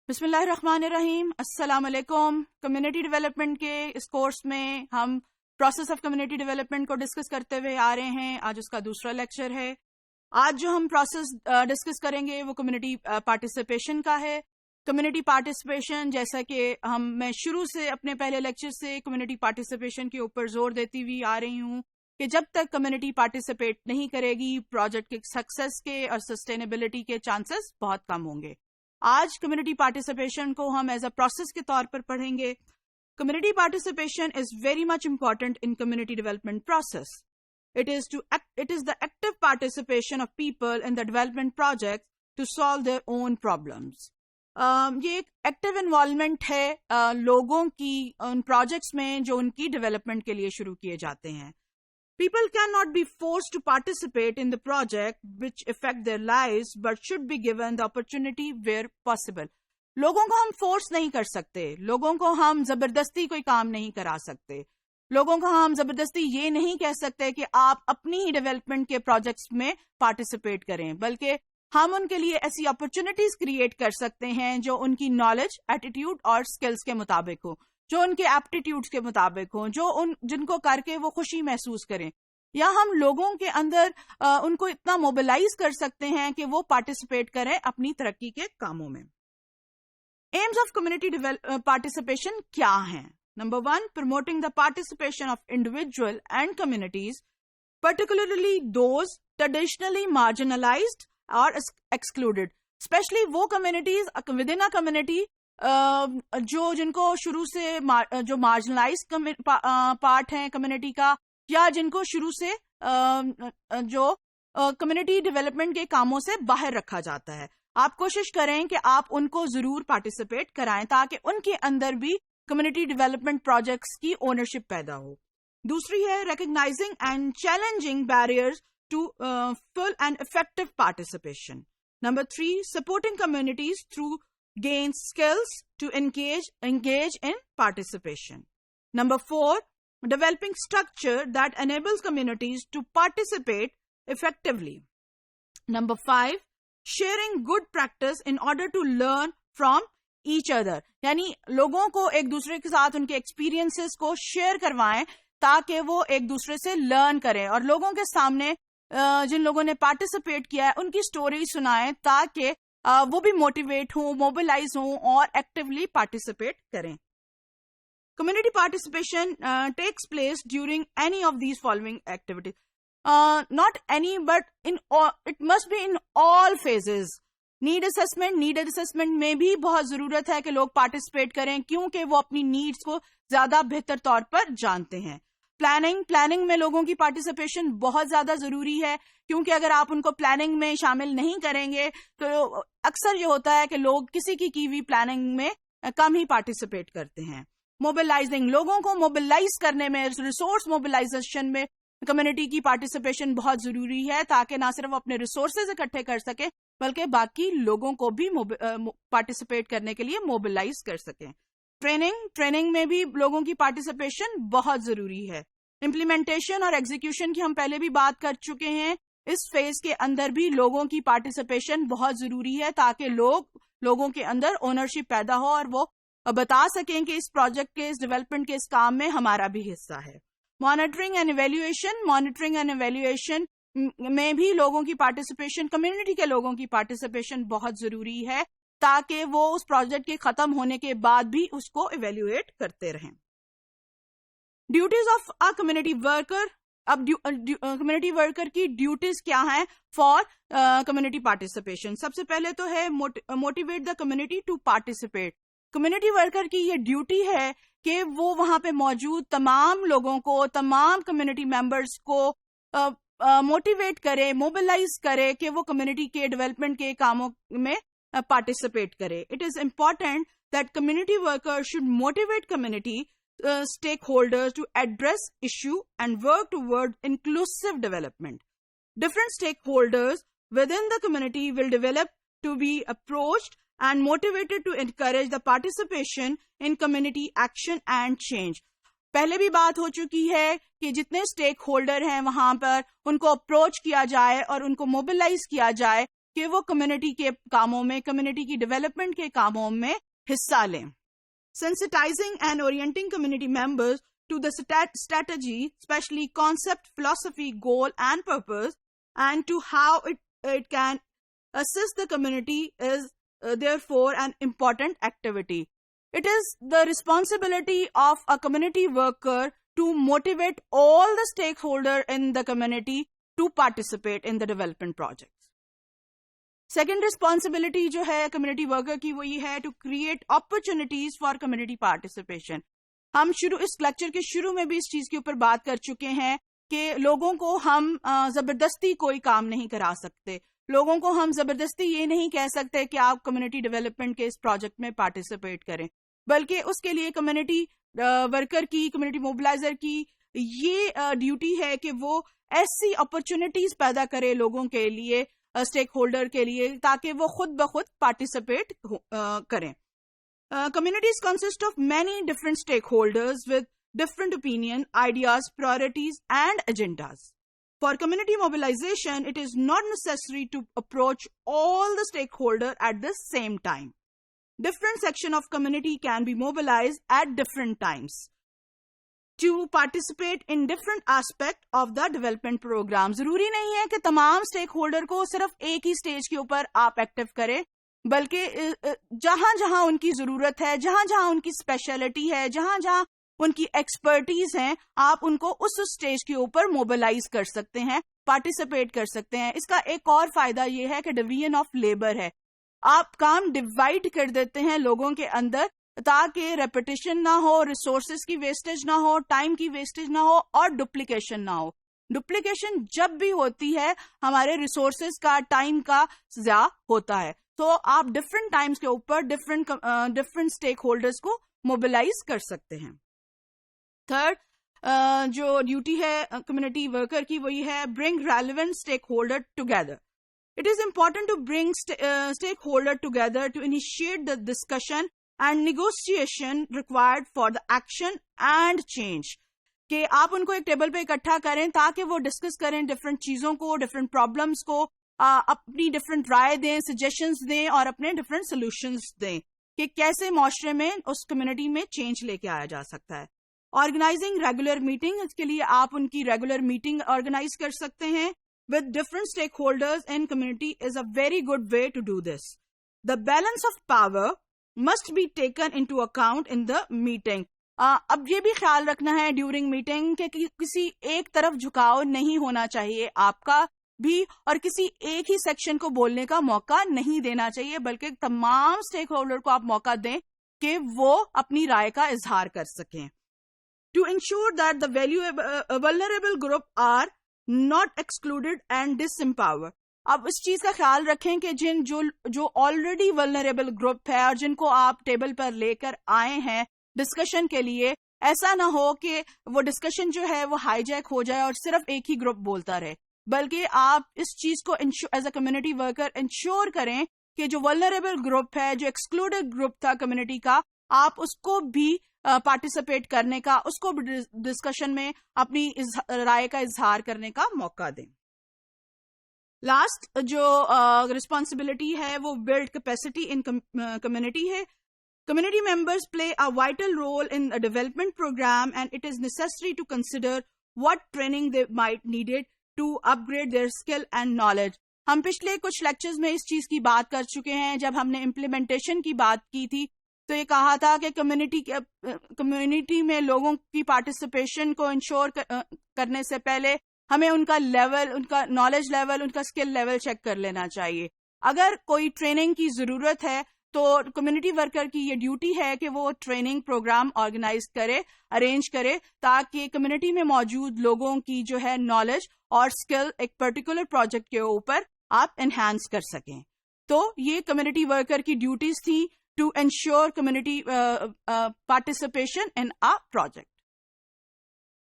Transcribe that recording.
بسم اللہ الرحمن الرحیم. السلام علیکم. کمیونٹی ڈیولپمنٹ کے اس کورس میں ہم پروسیس آف کمیونٹی ڈیولپمنٹ کو ڈسکس کرتے ہوئے آ رہے ہیں. آج اس کا دوسرا لیکچر ہے. آج جو ہم پروسیس ڈسکس کریں گے وہ کمیونٹی پارٹیسپیشن کا ہے. کمیونٹی پارٹیسپیشن جیسا کہ میں شروع سے اپنے پہلے لیکچر سے کمیونٹی پارٹیسپیشن کے اوپر زور دیتی ہوئی آ رہی ہوں کہ جب تک کمیونٹی پارٹیسپیٹ نہیں کرے گی پروجیکٹ کے سکسیس کے اور سسٹینیبلٹی کے چانسز بہت کم ہوں گے. آج کمیونٹی پارٹیسپیشن کو ہم ایز اے پروسیس کے طور پر پڑھیں گے. Community participation is very much important in community development process. It is the active participation of people in the development project to solve their own problems. یہ ایک active involvement ہے لوگوں کی ان projects میں جو ان کی ڈیولپمنٹ کے لیے شروع کیے جاتے ہیں. People cannot be forced to participate in the project which affect their lives but should be given the opportunity where possible. لوگوں کو ہم فورس نہیں کر سکتے, لوگوں کو ہم زبردستی کوئی کام نہیں کرا سکتے, لوگوں کو ہم زبردستی یہ نہیں کہہ سکتے کہ آپ اپنی ہی ڈیولپمنٹ کے پروجیکٹس میں پارٹیسپیٹ کریں, بلکہ ہم ان کے لیے ایسی اپرچونٹیز کریٹ کر سکتے ہیں جو ان کی نالج, ایٹیٹیوڈ اور سکلز کے مطابق ہو, جو ان کے ایپٹیٹیوڈز کے مطابق ہوں, جن کو کر کے وہ خوشی محسوس کریں. یا ہم لوگوں کے اندر ان کو اتنا موبلائز کر سکتے ہیں کہ وہ پارٹیسپیٹ کریں اپنی ترقی کے کاموں میں. ایمز آف کمیونٹی پارٹیسپیشن کیا ہیں؟ Number 1, promoting the participation of individual and communities, particularly those traditionally marginalized or excluded. Especially وہ communities within a community جن کو شروع سے جو marginalized پارٹ ہیں کمیونٹی کا, یا جن کو شروع سے جو کمیونٹی ڈیولپمنٹ کے کاموں سے باہر رکھا جاتا ہے. آپ کوشش کریں کہ آپ ان کو ضرور پارٹیسپیٹ کرائیں تاکہ ان کے اندر بھی کمیونٹی ڈیولپمنٹ پروجیکٹس کی اونرشپ پیدا ہو. دوسری ہے recognizing and challenging barriers to full and effective participation. Number 3, supporting communities through gain skills to engage in participation. Number 4, developing structure that enables communities to participate effectively. Number 5, sharing good practice in order to learn from each other. یعنی لوگوں کو ایک دوسرے کے ساتھ ان کے experiences کو share کروائیں تاکہ وہ ایک دوسرے سے لرن کریں, اور لوگوں کے سامنے جن لوگوں نے پارٹیسپیٹ کیا ہے ان کی سٹوری سنائیں تاکہ وہ بھی موٹیویٹ ہوں, موبلائز ہوں اور ایکٹیولی پارٹیسپیٹ کریں. Community participation takes place during any of these following activities. Not any, but it must be in all phases. Need assessment میں بھی بہت ضرورت ہے کہ لوگ پارٹیسپیٹ کریں کیونکہ وہ اپنی نیڈس کو زیادہ بہتر طور پر جانتے ہیں. پلاننگ میں لوگوں کی پارٹیسپیشن بہت زیادہ ضروری ہے کیونکہ اگر آپ ان کو پلاننگ میں شامل نہیں کریں گے تو اکثر یہ ہوتا ہے کہ لوگ کسی کی ہوئی پلاننگ میں کم ہی پارٹیسپیٹ کرتے ہیں. موبلائزنگ, لوگوں کو موبلائز کرنے میں, ریسورس موبلائزیشن میں کمیونٹی کی پارٹیسپیشن بہت ضروری ہے تاکہ نہ صرف اپنے ریسورسز اکٹھے کر سکیں بلکہ باقی لوگوں کو بھی پارٹیسپیٹ کرنے کے لیے موبلائز کر سکیں. ٹریننگ میں بھی لوگوں کی پارٹیسپیشن بہت ضروری ہے. امپلیمنٹیشن اور ایگزیکیوشن کی ہم پہلے بھی بات کر چکے ہیں. اس فیز کے اندر بھی لوگوں کی پارٹیسپیشن بہت ضروری ہے تاکہ لوگوں کے اندر اونرشپ پیدا ہو اور وہ بتا سکیں کہ اس پروجیکٹ کے, اس ڈیولپمنٹ کے اس کام میں ہمارا بھی حصہ ہے. مانیٹرنگ اینڈ ایویلویشن میں بھی لوگوں کی پارٹیسپیشن, کمیونٹی کے لوگوں کی پارٹیسپیشن بہت ضروری ہے تاکہ وہ اس پروجیکٹ کے ختم ہونے کے بعد بھی اس کو ایویلویٹ کرتے رہیں. Duties of a community worker. اب کمیونٹی ورکر کی ڈیوٹیز کیا ہیں فار کمیونٹی پارٹیسپیشن؟ سب سے پہلے تو ہے motivate the community to participate. Community worker کی یہ ڈیوٹی ہے کہ وہ وہاں پہ موجود تمام لوگوں کو, تمام کمیونٹی ممبرس کو موٹیویٹ کرے, موبلائز کرے کہ وہ کمیونٹی کے ڈیولپمنٹ کے کاموں میں پارٹیسپیٹ کرے. It is important that community worker should motivate community stake holders to address issue and work toward inclusive development. Different stake holders within the community will develop to be approached and motivated to encourage the participation in community action and change. پہلے بھی بات ہو چکی ہے کہ جتنے stake holder ہیں وہاں پر ان کو اپروچ کیا جائے اور ان کو موبلائز کیا جائے کہ وہ کمیونٹی کے کاموں میں, کمیونٹی کی ڈیولپمنٹ کے کاموں میں حصہ لیں. Sensitizing and orienting community members to the strategy, especially concept, philosophy, goal and purpose, and to how it can assist the community is therefore an important activity. It is the responsibility of a community worker to motivate all the stakeholders in the community to participate in the development projects. Second responsibility جو ہے community worker کی وہ یہ ہے to create opportunities for community participation. ہم اس lecture کے شروع میں بھی اس چیز کے اوپر بات کر چکے ہیں کہ لوگوں کو ہم زبردستی کوئی کام نہیں کرا سکتے, لوگوں کو ہم زبردستی یہ نہیں کہہ سکتے کہ آپ کمیونٹی ڈیولپمنٹ کے اس پروجیکٹ میں پارٹیسپیٹ کریں, بلکہ اس کے لیے کمیونٹی ورکر کی, کمیونٹی موبلائزر کی یہ ڈیوٹی ہے کہ وہ ایسی اپرچونیٹیز پیدا کرے لوگوں کے لیے, اسٹیک ہولڈر کے لیے, تاکہ وہ خود بخود پارٹیسپیٹ کریں. Communities consist of many different stakeholders with different opinion, ideas, priorities and agendas. For community mobilization, it is not necessary to approach all the stakeholders at the same time. Different sections of community can be mobilized at different times to participate in different aspect of the development program. ضروری نہیں ہے کہ تمام stake holder کو صرف ایک ہی stage کے اوپر آپ ایکٹیو کریں, بلکہ جہاں جہاں ان کی ضرورت ہے, جہاں جہاں ان کی اسپیشلٹی ہے, جہاں جہاں ان کی ایکسپرٹیز ہیں, آپ ان کو اس سٹیج کے اوپر موبلائز کر سکتے ہیں, پارٹیسپیٹ کر سکتے ہیں. اس کا ایک اور فائدہ یہ ہے کہ ڈویژن آف لیبر ہے, آپ کام ڈیوائڈ کر دیتے ہیں لوگوں کے اندر تاکہ ریپیٹیشن نہ ہو, ریسورسز کی ویسٹیج نہ ہو, ٹائم کی ویسٹیج نہ ہو اور ڈپلیکیشن نہ ہو. ڈپلیکیشن جب بھی ہوتی ہے ہمارے ریسورسز کا, ٹائم کا ضیاع ہوتا ہے. تو آپ ڈفرینٹ ٹائمز کے اوپر ڈفرینٹ اسٹیک ہولڈرز کو موبلائز کر سکتے ہیں. تھرڈ جو ڈیوٹی ہے کمیونٹی ورکر کی وہ یہ ہے bring relevant stakeholder together. It is important to bring stakeholders together to initiate the discussion and negotiation required for the action and change. کہ آپ ان کو ایک ٹیبل پہ اکٹھا کریں تاکہ وہ ڈسکس کریں ڈفرینٹ چیزوں کو, ڈفرینٹ پرابلمس کو, اپنی ڈفرینٹ رائے دیں, سجیشنز دیں اور اپنے ڈفرینٹ سولوشنز دیں کہ کیسے معاشرے میں اس کمیونٹی میں چینج لے کے آیا جا سکتا ہے. آرگنائزنگ ریگولر میٹنگ, اس کے لیے آپ ان کی ریگولر میٹنگ آرگنائز کر سکتے ہیں with different stakeholders in community is a very good way to do this. The balance of power must be taken into account in the meeting. اب یہ بھی خیال رکھنا ہے ڈیورنگ میٹنگ کہ کسی ایک طرف جھکاؤ نہیں ہونا چاہیے آپ کا بھی, اور کسی ایک ہی سیکشن کو بولنے کا موقع نہیں دینا چاہیے, بلکہ تمام اسٹیک ہولڈر کو آپ موقع دیں کہ وہ اپنی رائے کا اظہار کر سکیں. To ensure that the vulnerable group are not excluded and disempowered. اب اس چیز کا خیال رکھیں کہ جو آلریڈی ولنریبل گروپ ہے اور جن کو آپ ٹیبل پر لے کر آئے ہیں ڈسکشن کے لیے, ایسا نہ ہو کہ وہ ڈسکشن جو ہے وہ ہائی جیک ہو جائے اور صرف ایک ہی گروپ بولتا رہے, بلکہ آپ اس چیز کو as a community worker ensure کریں کہ جو ولنریبل گروپ ہے, جو ایکسکلوڈیڈ گروپ تھا کمیونٹی کا, آپ اس کو بھی پارٹیسپیٹ کرنے کا, اس کو ڈسکشن میں اپنی رائے کا اظہار کرنے کا موقع دیں. لاسٹ جو ریسپانسبلٹی ہے وہ بلڈ کیپیسٹی ان کمیونٹی ہے. Community members play a vital role in development program and it is necessary to consider what training they might needed to upgrade their skill and knowledge. ہم پچھلے کچھ lectures میں اس چیز کی بات کر چکے ہیں. جب ہم نے امپلیمنٹیشن کی بات کی تھی تو یہ کہا تھا کہ کمیونٹی میں لوگوں کی پارٹیسپیشن کو انشور کرنے سے پہلے ہمیں ان کا لیول, ان کا نالج لیول, ان کا اسکل لیول چیک کر لینا چاہیے. اگر کوئی ٹریننگ کی ضرورت ہے تو کمیونٹی ورکر کی یہ ڈیوٹی ہے کہ وہ ٹریننگ پروگرام آرگنائز کرے, ارینج کرے, تاکہ کمیونٹی میں موجود لوگوں کی جو ہے نالج اور اسکل ایک پرٹیکولر پروجیکٹ کے اوپر آپ انہانس کر سکیں. تو یہ کمیونٹی ورکر کی ڈیوٹیز تھی to ensure community participation in a project.